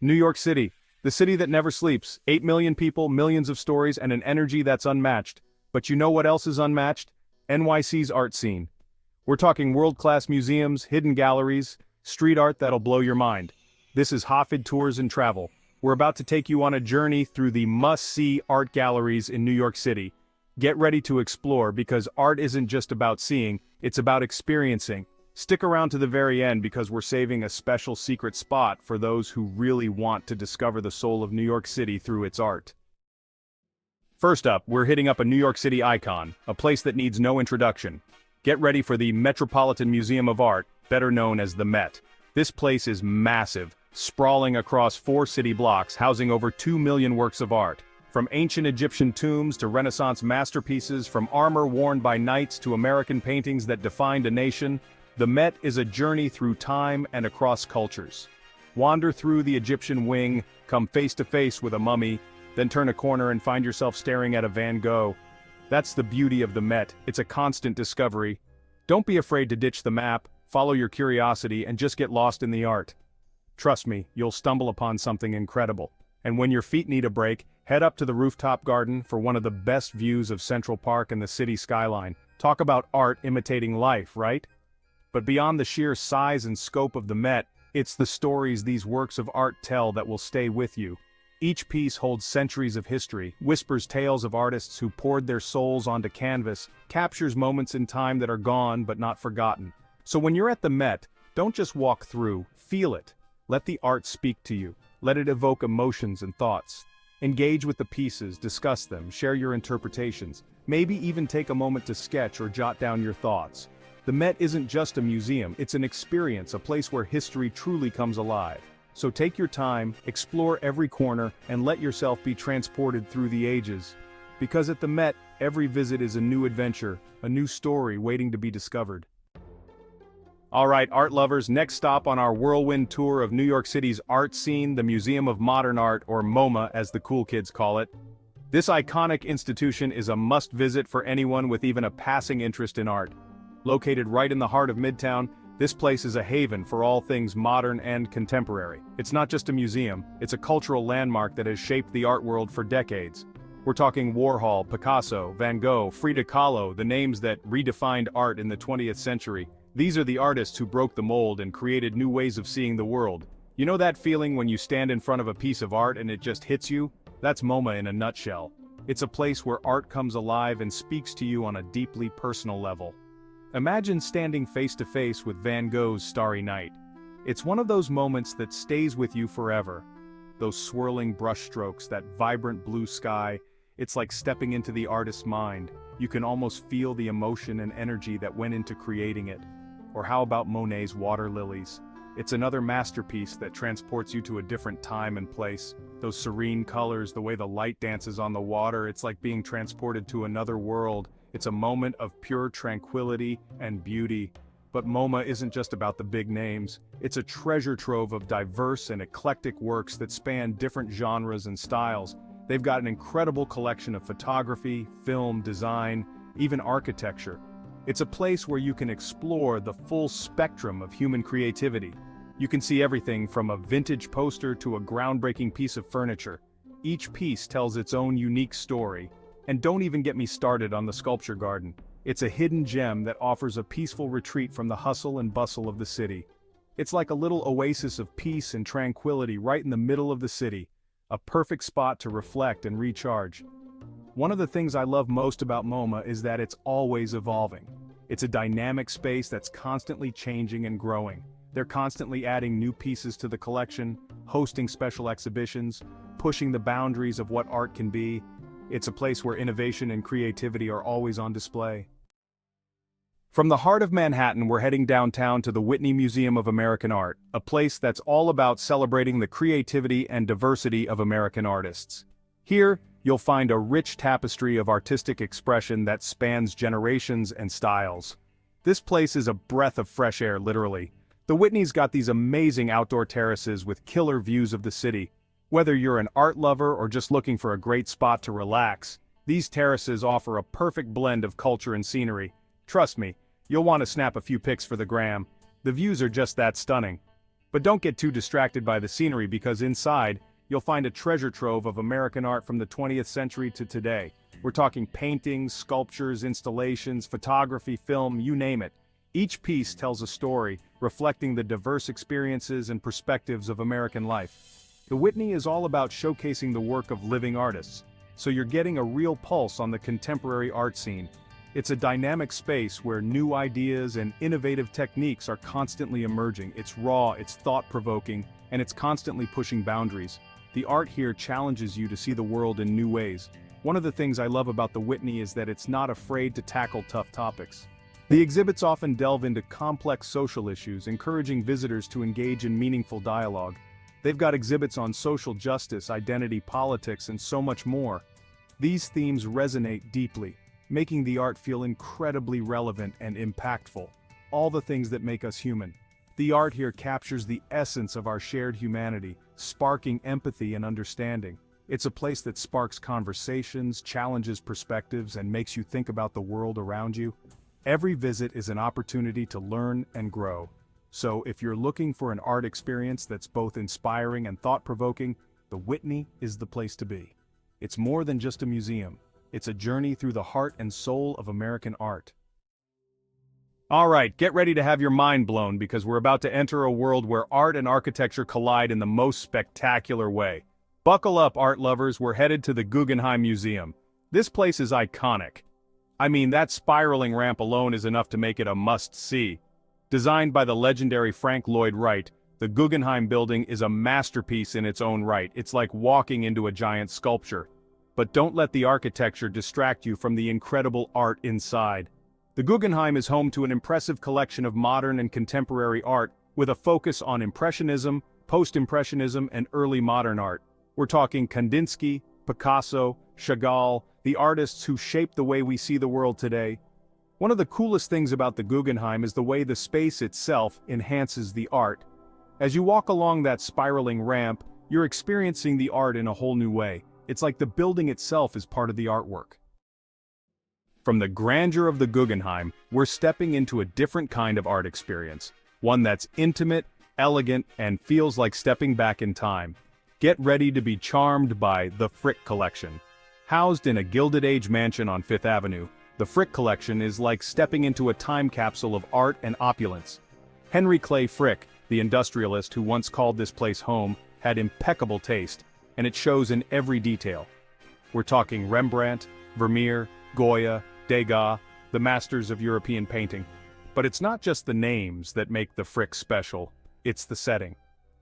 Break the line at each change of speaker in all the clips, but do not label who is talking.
New York City, the city that never sleeps, 8 million people, millions of stories, and an energy that's unmatched. But you know what else is unmatched? NYC's art scene. We're talking world-class museums, hidden galleries, street art that'll blow your mind. This is Hafid Tours and Travel. We're about to take you on a journey through the must-see art galleries in New York City. Get ready to explore because art isn't just about seeing, it's about experiencing. Stick around to the very end because we're saving a special secret spot for those who really want to discover the soul of New York City through its art. First up, we're hitting up a New York City icon, a place that needs no introduction. Get ready for the Metropolitan Museum of Art, better known as the Met. This place is massive, sprawling across 4 city blocks, housing over 2 million works of art. From ancient Egyptian tombs to Renaissance masterpieces, from armor worn by knights to American paintings that defined a nation, the Met is a journey through time and across cultures. Wander through the Egyptian wing, come face to face with a mummy, then turn a corner and find yourself staring at a Van Gogh. That's the beauty of the Met, it's a constant discovery. Don't be afraid to ditch the map, follow your curiosity, and just get lost in the art. Trust me, you'll stumble upon something incredible. And when your feet need a break, head up to the rooftop garden for one of the best views of Central Park and the city skyline. Talk about art imitating life, right? But beyond the sheer size and scope of the Met, it's the stories these works of art tell that will stay with you. Each piece holds centuries of history, whispers tales of artists who poured their souls onto canvas, captures moments in time that are gone but not forgotten. So when you're at the Met, don't just walk through, feel it. Let the art speak to you. Let it evoke emotions and thoughts. Engage with the pieces, discuss them, share your interpretations. Maybe even take a moment to sketch or jot down your thoughts. The Met isn't just a museum, it's an experience, a place where history truly comes alive. So take your time, explore every corner, and let yourself be transported through the ages. Because at the Met, every visit is a new adventure, a new story waiting to be discovered. Alright, art lovers, next stop on our whirlwind tour of New York City's art scene, the Museum of Modern Art, or MoMA as the cool kids call it. This iconic institution is a must-visit for anyone with even a passing interest in art. Located right in the heart of Midtown, this place is a haven for all things modern and contemporary. It's not just a museum, it's a cultural landmark that has shaped the art world for decades. We're talking Warhol, Picasso, Van Gogh, Frida Kahlo, the names that redefined art in the 20th century. These are the artists who broke the mold and created new ways of seeing the world. You know that feeling when you stand in front of a piece of art and it just hits you? That's MoMA in a nutshell. It's a place where art comes alive and speaks to you on a deeply personal level. Imagine standing face to face with Van Gogh's Starry Night. It's one of those moments that stays with you forever. Those swirling brushstrokes, that vibrant blue sky, it's like stepping into the artist's mind. You can almost feel the emotion and energy that went into creating it. Or how about Monet's Water Lilies? It's another masterpiece that transports you to a different time and place. Those serene colors, the way the light dances on the water, it's like being transported to another world. It's a moment of pure tranquility and beauty. But MoMA isn't just about the big names. It's a treasure trove of diverse and eclectic works that span different genres and styles. They've got an incredible collection of photography, film, design, even architecture. It's a place where you can explore the full spectrum of human creativity. You can see everything from a vintage poster to a groundbreaking piece of furniture. Each piece tells its own unique story. And don't even get me started on the sculpture garden. It's a hidden gem that offers a peaceful retreat from the hustle and bustle of the city. It's like a little oasis of peace and tranquility right in the middle of the city, a perfect spot to reflect and recharge. One of the things I love most about MoMA is that it's always evolving. It's a dynamic space that's constantly changing and growing. They're constantly adding new pieces to the collection, hosting special exhibitions, pushing the boundaries of what art can be. It's a place where innovation and creativity are always on display. From the heart of Manhattan, we're heading downtown to the Whitney Museum of American Art, a place that's all about celebrating the creativity and diversity of American artists. Here, you'll find a rich tapestry of artistic expression that spans generations and styles. This place is a breath of fresh air, literally. The Whitney's got these amazing outdoor terraces with killer views of the city. Whether you're an art lover or just looking for a great spot to relax, these terraces offer a perfect blend of culture and scenery. Trust me, you'll want to snap a few pics for the gram. The views are just that stunning. But don't get too distracted by the scenery because inside, you'll find a treasure trove of American art from the 20th century to today. We're talking paintings, sculptures, installations, photography, film, you name it. Each piece tells a story, reflecting the diverse experiences and perspectives of American life. The Whitney is all about showcasing the work of living artists, so you're getting a real pulse on the contemporary art scene. It's a dynamic space where new ideas and innovative techniques are constantly emerging. It's raw, it's thought-provoking, and it's constantly pushing boundaries. The art here challenges you to see the world in new ways. One of the things I love about the Whitney is that it's not afraid to tackle tough topics. The exhibits often delve into complex social issues, encouraging visitors to engage in meaningful dialogue. They've got exhibits on social justice, identity, politics, and so much more. These themes resonate deeply, making the art feel incredibly relevant and impactful. All the things that make us human. The art here captures the essence of our shared humanity, sparking empathy and understanding. It's a place that sparks conversations, challenges perspectives, and makes you think about the world around you. Every visit is an opportunity to learn and grow. So if you're looking for an art experience that's both inspiring and thought-provoking, the Whitney is the place to be. It's more than just a museum. It's a journey through the heart and soul of American art. All right, get ready to have your mind blown because we're about to enter a world where art and architecture collide in the most spectacular way. Buckle up, art lovers, we're headed to the Guggenheim Museum. This place is iconic. I mean, that spiraling ramp alone is enough to make it a must-see. Designed by the legendary Frank Lloyd Wright, the Guggenheim building is a masterpiece in its own right. It's like walking into a giant sculpture. But don't let the architecture distract you from the incredible art inside. The Guggenheim is home to an impressive collection of modern and contemporary art, with a focus on Impressionism, Post-Impressionism, and early modern art. We're talking Kandinsky, Picasso, Chagall, the artists who shaped the way we see the world today. One of the coolest things about the Guggenheim is the way the space itself enhances the art. As you walk along that spiraling ramp, you're experiencing the art in a whole new way. It's like the building itself is part of the artwork. From the grandeur of the Guggenheim, we're stepping into a different kind of art experience. One that's intimate, elegant, and feels like stepping back in time. Get ready to be charmed by the Frick Collection. Housed in a Gilded Age mansion on Fifth Avenue, the Frick Collection is like stepping into a time capsule of art and opulence. Henry Clay Frick, the industrialist who once called this place home, had impeccable taste, and it shows in every detail. We're talking Rembrandt, Vermeer, Goya, Degas, the masters of European painting. But it's not just the names that make the Frick special, it's the setting.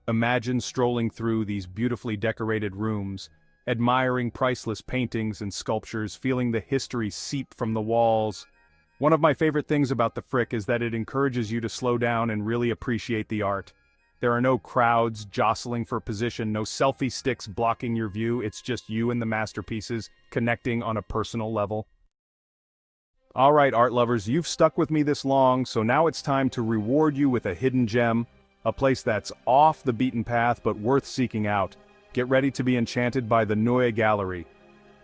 Imagine strolling through these beautifully decorated rooms, admiring priceless paintings and sculptures, feeling the history seep from the walls. One of my favorite things about the Frick is that it encourages you to slow down and really appreciate the art. There are no crowds jostling for position, no selfie sticks blocking your view, it's just you and the masterpieces, connecting on a personal level. Alright, art lovers, you've stuck with me this long, so now it's time to reward you with a hidden gem, a place that's off the beaten path but worth seeking out. Get ready to be enchanted by the Neue Gallery.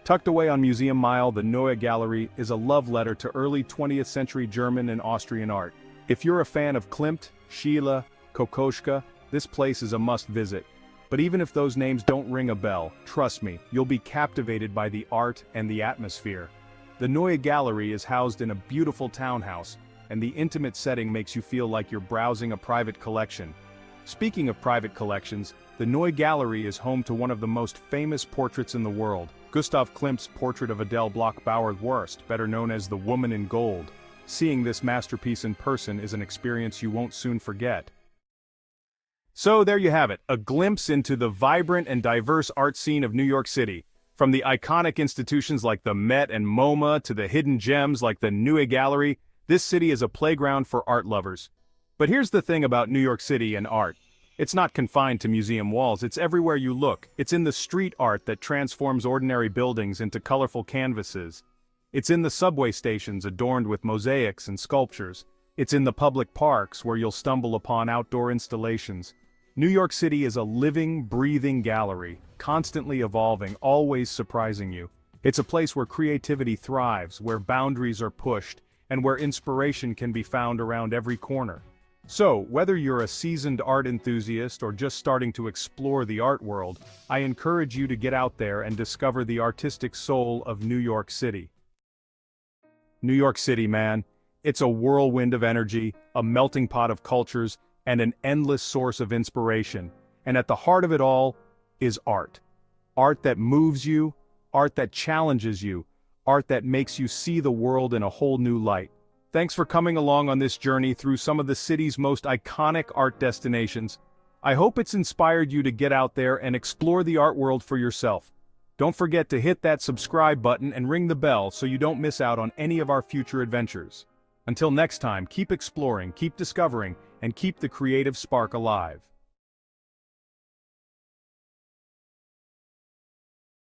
Tucked away on Museum Mile, the Neue Gallery is a love letter to early 20th century German and Austrian art. If you're a fan of Klimt, Schiele, Kokoschka, this place is a must-visit. But even if those names don't ring a bell, trust me, you'll be captivated by the art and the atmosphere. The Neue Gallery is housed in a beautiful townhouse, and the intimate setting makes you feel like you're browsing a private collection. Speaking of private collections, the Neue Gallery is home to one of the most famous portraits in the world, Gustav Klimt's portrait of Adele Bloch-Bauer-Wurst, better known as the Woman in Gold. Seeing this masterpiece in person is an experience you won't soon forget. So there you have it, a glimpse into the vibrant and diverse art scene of New York City. From the iconic institutions like the Met and MoMA to the hidden gems like the Neue Gallery, this city is a playground for art lovers. But here's the thing about New York City and art. It's not confined to museum walls, it's everywhere you look. It's in the street art that transforms ordinary buildings into colorful canvases. It's in the subway stations adorned with mosaics and sculptures. It's in the public parks where you'll stumble upon outdoor installations. New York City is a living, breathing gallery, constantly evolving, always surprising you. It's a place where creativity thrives, where boundaries are pushed, and where inspiration can be found around every corner. So, whether you're a seasoned art enthusiast or just starting to explore the art world, I encourage you to get out there and discover the artistic soul of New York City. New York City, man. It's a whirlwind of energy, a melting pot of cultures, and an endless source of inspiration. And at the heart of it all is art. Art that moves you, art that challenges you, art that makes you see the world in a whole new light. Thanks for coming along on this journey through some of the city's most iconic art destinations. I hope it's inspired you to get out there and explore the art world for yourself. Don't forget to hit that subscribe button and ring the bell so you don't miss out on any of our future adventures. Until next time, keep exploring, keep discovering, and keep the creative spark alive.